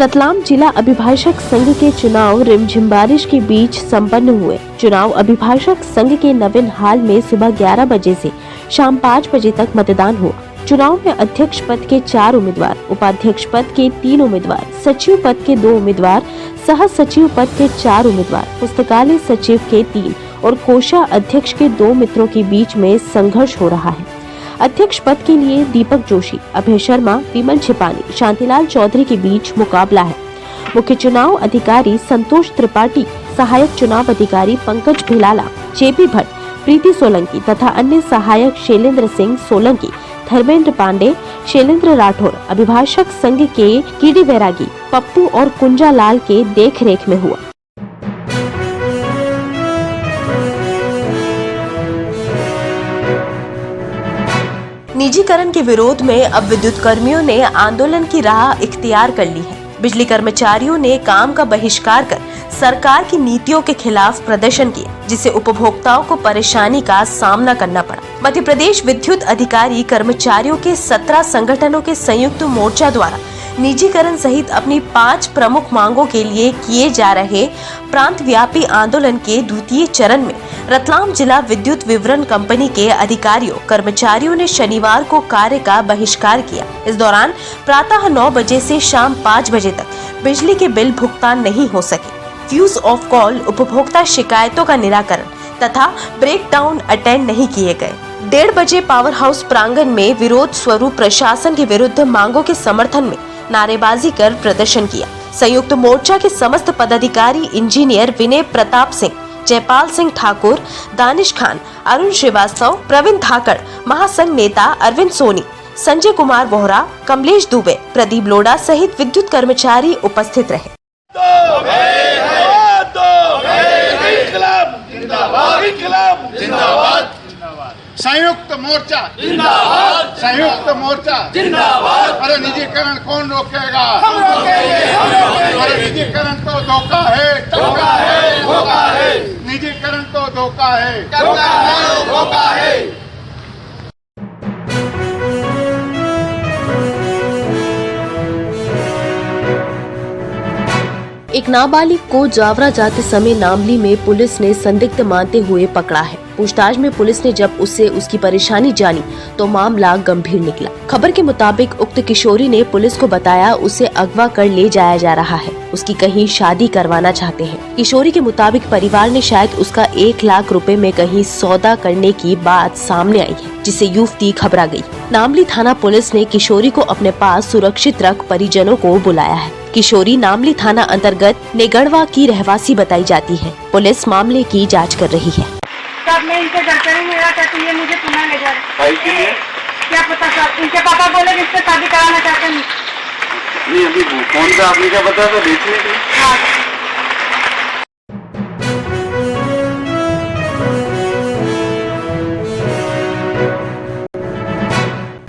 रतलाम जिला अभिभाषक संघ के चुनाव रिमझिम बारिश के बीच संपन्न हुए। चुनाव अभिभाषक संघ के नवीन हाल में सुबह 11 बजे से शाम 5 बजे तक मतदान हुआ। चुनाव में अध्यक्ष पद के 4 उम्मीदवार, उपाध्यक्ष पद के 3 उम्मीदवार, सचिव पद के 2 उम्मीदवार, सह सचिव पद के 4 उम्मीदवार, पुस्तकालय सचिव के 3 और कोषा अध्यक्ष के 2 मित्रों के बीच में संघर्ष हो रहा है। अध्यक्ष पद के लिए दीपक जोशी, अभय शर्मा, विमल छिपानी, शांतिलाल चौधरी के बीच मुकाबला है। मुख्य चुनाव अधिकारी संतोष त्रिपाठी, सहायक चुनाव अधिकारी पंकज भिलाला, जेपी भट्ट, प्रीति सोलंकी तथा अन्य सहायक शैलेंद्र सिंह सोलंकी, धर्मेंद्र पांडे, शैलेंद्र राठौर, अभिभाषक संघ के कीडी बैरागी, पप्पू और कुंजा लाल के देख रेख में हुआ। निजीकरण के विरोध में अब विद्युत कर्मियों ने आंदोलन की राह इख्तियार कर ली है। बिजली कर्मचारियों ने काम का बहिष्कार कर सरकार की नीतियों के खिलाफ प्रदर्शन किया, जिससे उपभोक्ताओं को परेशानी का सामना करना पड़ा। मध्य प्रदेश विद्युत अधिकारी कर्मचारियों के 17 संगठनों के संयुक्त मोर्चा द्वारा निजीकरण सहित अपनी 5 प्रमुख मांगों के लिए किए जा रहे प्रांत व्यापी आंदोलन के द्वितीय चरण में रतलाम जिला विद्युत विवरण कंपनी के अधिकारियों कर्मचारियों ने शनिवार को कार्य का बहिष्कार किया। इस दौरान प्रातः 9 बजे से शाम 5 बजे तक बिजली के बिल भुगतान नहीं हो सके। फ्यूज ऑफ कॉल, उपभोक्ता शिकायतों का निराकरण तथा ब्रेक डाउन अटेंड नहीं किए गए। 1:30 बजे पावर हाउस प्रांगण में विरोध स्वरूप प्रशासन के विरुद्ध मांगों के समर्थन में नारेबाजी कर प्रदर्शन किया। संयुक्त मोर्चा के समस्त पदाधिकारी इंजीनियर विनय प्रताप सिंह, जयपाल सिंह ठाकुर, दानिश खान, अरुण श्रीवास्तव, प्रवीण धाकड़, महासंघ नेता अरविंद सोनी, संजय कुमार बोहरा, कमलेश दुबे, प्रदीप लोढ़ा सहित विद्युत कर्मचारी उपस्थित रहे। संयुक्त मोर्चा जिंदाबाद, संयुक्त मोर्चा जिंदाबाद। अरे निजीकरण कौन रोकेगा? हम रोकेंगे, हम रोकेंगे। अरे निजीकरण तो धोखा है, धोखा है, धोखा है। निजीकरण तो धोखा है, धोखा है, धोखा है। एक नाबालिग को जावरा जाते समय नामली में पुलिस ने संदिग्ध मानते हुए पकड़ा है। पूछताछ में पुलिस ने जब उससे उसकी परेशानी जानी तो मामला गंभीर निकला। खबर के मुताबिक उक्त किशोरी ने पुलिस को बताया उसे अगवा कर ले जाया जा रहा है, उसकी कहीं शादी करवाना चाहते हैं। किशोरी के मुताबिक परिवार ने शायद उसका 1 लाख रुपए में कहीं सौदा करने की बात सामने आई है, जिससे युवती घबरा गई। नामली थाना पुलिस ने किशोरी को अपने पास सुरक्षित रख परिजनों को बुलाया है। किशोरी नामली थाना अंतर्गत नेगड़वा की रहवासी बताई जाती है। पुलिस मामले की जांच कर रही है। तब मैं इनसे घर पर मेरा चाहती है, मुझे पुनः ले जा रहे। क्या पता सर, इनके पापा बोले कि इससे शादी कराना चाहते हैं। नहीं, अभी फोन पे आपने क्या बताया था? देखने के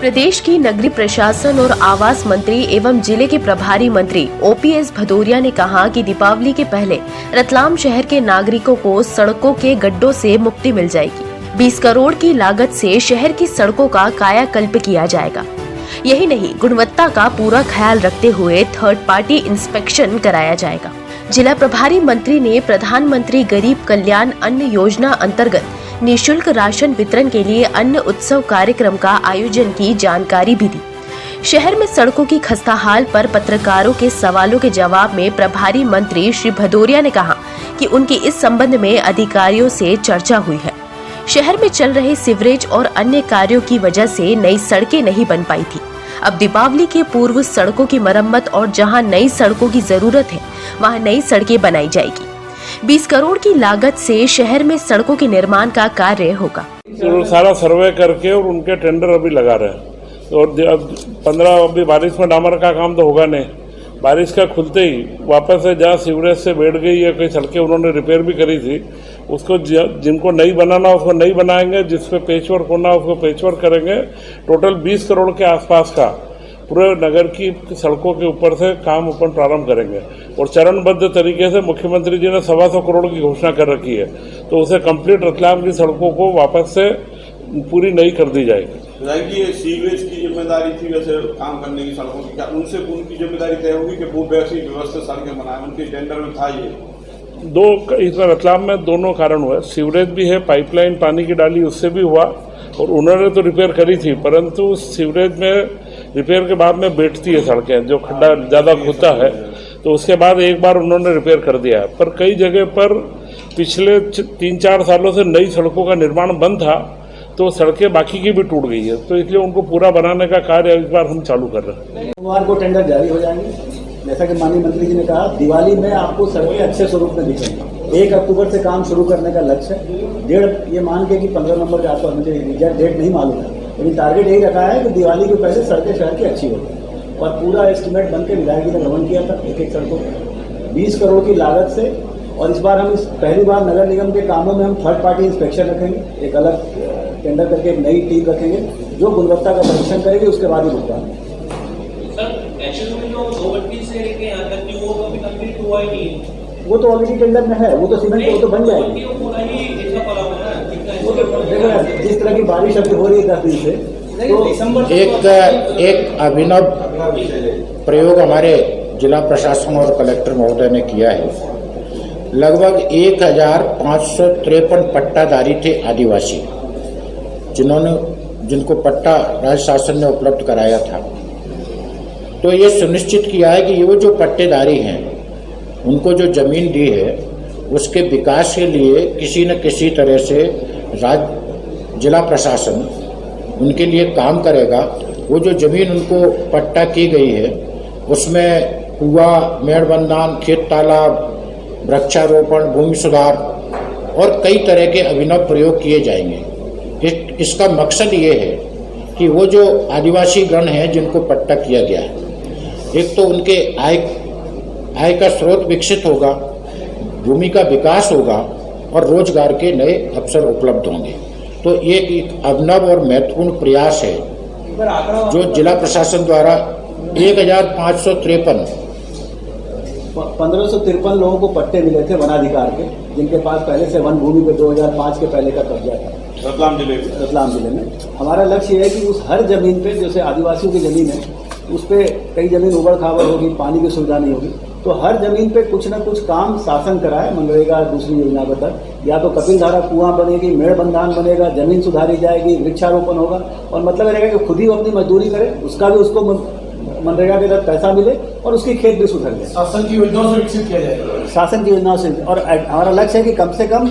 प्रदेश की नगरीय प्रशासन और आवास मंत्री एवं जिले के प्रभारी मंत्री ओपीएस भदौरिया ने कहा कि दीपावली के पहले रतलाम शहर के नागरिकों को सड़कों के गड्ढों से मुक्ति मिल जाएगी। 20 करोड़ की लागत से शहर की सड़कों का कायाकल्प किया जाएगा। यही नहीं, गुणवत्ता का पूरा ख्याल रखते हुए थर्ड पार्टी इंस्पेक्शन कराया जाएगा। जिला प्रभारी मंत्री ने प्रधानमंत्री गरीब कल्याण अन्न योजना अंतर्गत निःशुल्क राशन वितरण के लिए अन्न उत्सव कार्यक्रम का आयोजन की जानकारी भी दी। शहर में सड़कों की खस्ता हाल पर पत्रकारों के सवालों के जवाब में प्रभारी मंत्री श्री भदौरिया ने कहा कि उनकी इस संबंध में अधिकारियों से चर्चा हुई है। शहर में चल रहे सीवरेज और अन्य कार्यों की वजह से नई सड़कें नहीं बन पाई थी। अब दीपावली के पूर्व सड़कों की मरम्मत और जहां नई सड़कों की जरूरत है वहां नई सड़कें बनाई जाएगी। 20 करोड़ की लागत से शहर में सड़कों के निर्माण का कार्य होगा। तो सारा सर्वे करके और उनके टेंडर अभी लगा रहे हैं। और 15 अभी बारिश में डामर का काम तो होगा नहीं। बारिश का खुलते ही वापस से जहाँ सीवरेज से बैठ गई या कई सड़कें उन्होंने रिपेयर भी करी थी, उसको जिनको नहीं बनाना उसको नहीं बनाएंगे, जिसपे पेचवर्क होना उसको पेचवर्क करेंगे। टोटल 20 करोड़ के आसपास का पूरे नगर की सड़कों के ऊपर से काम अपन प्रारंभ करेंगे। और चरणबद्ध तरीके से मुख्यमंत्री जी ने 125 करोड़ की घोषणा कर रखी है, तो उसे कंप्लीट रतलाम की सड़कों को वापस से पूरी नई कर दी जाएगी। विधायक जी, ये सीवरेज की जिम्मेदारी थी वैसे काम करने की सड़कों की, क्या उनसे उनकी जिम्मेदारी तय होगी कि वो वैसी व्यवस्थित सड़कें बनाए? उनके टेंडर में था ये दो, इस रतलाम में दोनों कारण हुए, सीवरेज भी है, पाइपलाइन पानी की डाली उससे भी हुआ, और उन्होंने तो रिपेयर करी थी, परंतु सीवरेज में रिपेयर के बाद में बैठती है सड़कें, जो खड्डा ज़्यादा खुदा है, तो उसके बाद एक बार उन्होंने रिपेयर कर दिया है। पर कई जगह पर पिछले 3-4 सालों से नई सड़कों का निर्माण बंद था, तो सड़कें बाकी की भी टूट गई है, तो इसलिए उनको पूरा बनाने का कार्य इस बार हम चालू कर रहे हैं। सोमवार को टेंडर जारी हो जाएंगे। जैसा कि माननीय मंत्री जी ने कहा, दिवाली में आपको सड़कें अच्छे स्वरूप में दिखेंगी। 1 अक्टूबर से काम शुरू करने का लक्ष्य है। ये मान के कि 15 नवंबर के आसपास, मुझे एग्जैक्ट डेट नहीं मालूम है, लेकिन टारगेट यही रखा है कि दिवाली के पहले सड़कें शहर की अच्छी होगी। और पूरा एस्टिमेट बन के विधायक जी ने भ्रमण किया था एक सड़कों 20 करोड़ की लागत से। और इस बार हम पहली बार नगर निगम के कामों में हम थर्ड पार्टी इंस्पेक्शन रखेंगे, एक अलग टेंडर करके एक नई टीम रखेंगे जो गुणवत्ता का परीक्षण करेगी, उसके बाद ही भुगतान। वो तो ऑलरेडी टेंडर में है, वो तो सीमेंट वो तो बन जाएगी। वो तो देखो जिस तरह की बारिश अभी हो रही है 10 दिन से, तो एक अभिनव प्रयोग हमारे जिला प्रशासन और कलेक्टर महोदय ने किया है। लगभग 1553 पट्टाधारी थे आदिवासी, जिनको पट्टा राज्य शासन ने उपलब्ध कराया था। तो ये सुनिश्चित किया है कि ये वो जो पट्टेदारी हैं, उनको जो जमीन दी है उसके विकास के लिए किसी न किसी तरह से जिला प्रशासन उनके लिए काम करेगा। वो जो जमीन उनको पट्टा की गई है उसमें कुआं, मेड़बंधान, खेत तालाब, वृक्षारोपण, भूमि सुधार और कई तरह के अभिनव प्रयोग किए जाएंगे। इसका मकसद ये है कि वो जो आदिवासी गण हैं जिनको पट्टा किया गया है, एक तो उनके आय का स्रोत विकसित होगा, भूमि का विकास होगा और रोजगार के नए अवसर उपलब्ध होंगे। तो ये एक अभिनव और महत्वपूर्ण प्रयास है जो जिला प्रशासन द्वारा 1553 लोगों को पट्टे मिले थे वनाधिकार के, जिनके पास पहले से वन भूमि पे 2005 के पहले का कब्जा था रतलाम जिले में। हमारा लक्ष्य ये है कि उस हर जमीन पे, जैसे आदिवासियों की जमीन है, उस पे कई जमीन उबड़ खाबड़ होगी, पानी की सुविधा नहीं होगी, तो हर जमीन पे कुछ न कुछ काम शासन कराए, मनरेगा दूसरी योजना के तहत। या तो कपिलधारा कुआं बनेगी, मेड़बंधान बनेगा, जमीन सुधारी जाएगी, वृक्षारोपण होगा, और मतलब रहेगा कि खुद ही वो अपनी मजदूरी करे, उसका भी उसको मनरेगा के तहत पैसा मिले और उसकी खेत भी सुधर जाए। शासन की योजनाओं से विकसित किया जाएगा। शासन की योजनाओं से। और हमारा लक्ष्य है कि कम से कम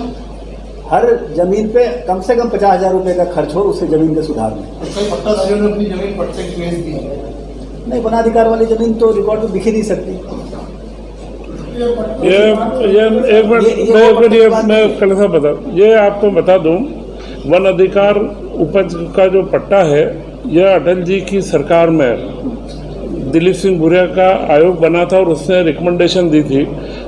हर जमीन पे कम से कम 50,000 रुपए का खर्च हो उससे जमीन के सुधार में। कई पट्टाधारियों ने अपनी जमीन पट्टे की बेच दी है। नहीं, वनाधिकार वाली जमीन तो रिकॉर्ड में दिख ही नहीं सकती। ये आपको बता दूं, वन अधिकार उपज का जो पट्टा है, यह अटल जी की सरकार में दिलीप सिंह भुरिया का आयोग बना था और उसने रिकमेंडेशन दी थी,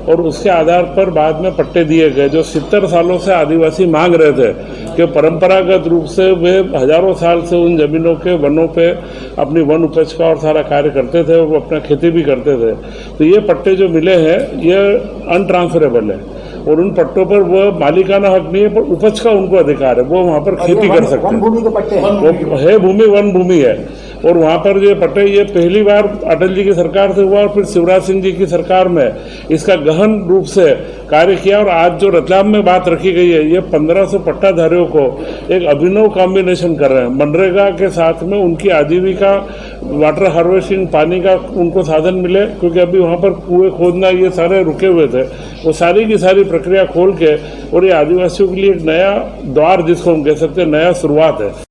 और उसके आधार पर बाद में पट्टे दिए गए। जो 70 सालों से आदिवासी मांग रहे थे कि परंपरागत रूप से वे हजारों साल से उन जमीनों के वनों पे अपनी वन उपज का और सारा कार्य करते थे, वो अपना खेती भी करते थे। तो ये पट्टे जो मिले हैं ये अनट्रांसफरेबल है, और उन पट्टों पर वो मालिकाना हक नहीं है, पर उपज का उनको अधिकार है, वो वहाँ पर खेती कर सकते हैं। भूमि के पट्टे वो है, भूमि वन भूमि है, और वहाँ पर ये पट्टे, ये पहली बार अटल जी की सरकार से हुआ और फिर शिवराज सिंह जी की सरकार में इसका गहन रूप से कार्य किया। और आज जो रतलाम में बात रखी गई है, ये 1500 पट्टाधारियों को एक अभिनव कॉम्बिनेशन कर रहे हैं। मनरेगा के साथ में उनकी आजीविका, वाटर हार्वेस्टिंग, पानी का उनको साधन मिले, क्योंकि अभी वहाँ पर कुएं खोदना ये सारे रुके हुए थे, वो सारी की सारी प्रक्रिया खोल के, और ये आदिवासियों के लिए एक नया द्वार, जिसको हम कह सकते हैं नया शुरुआत है।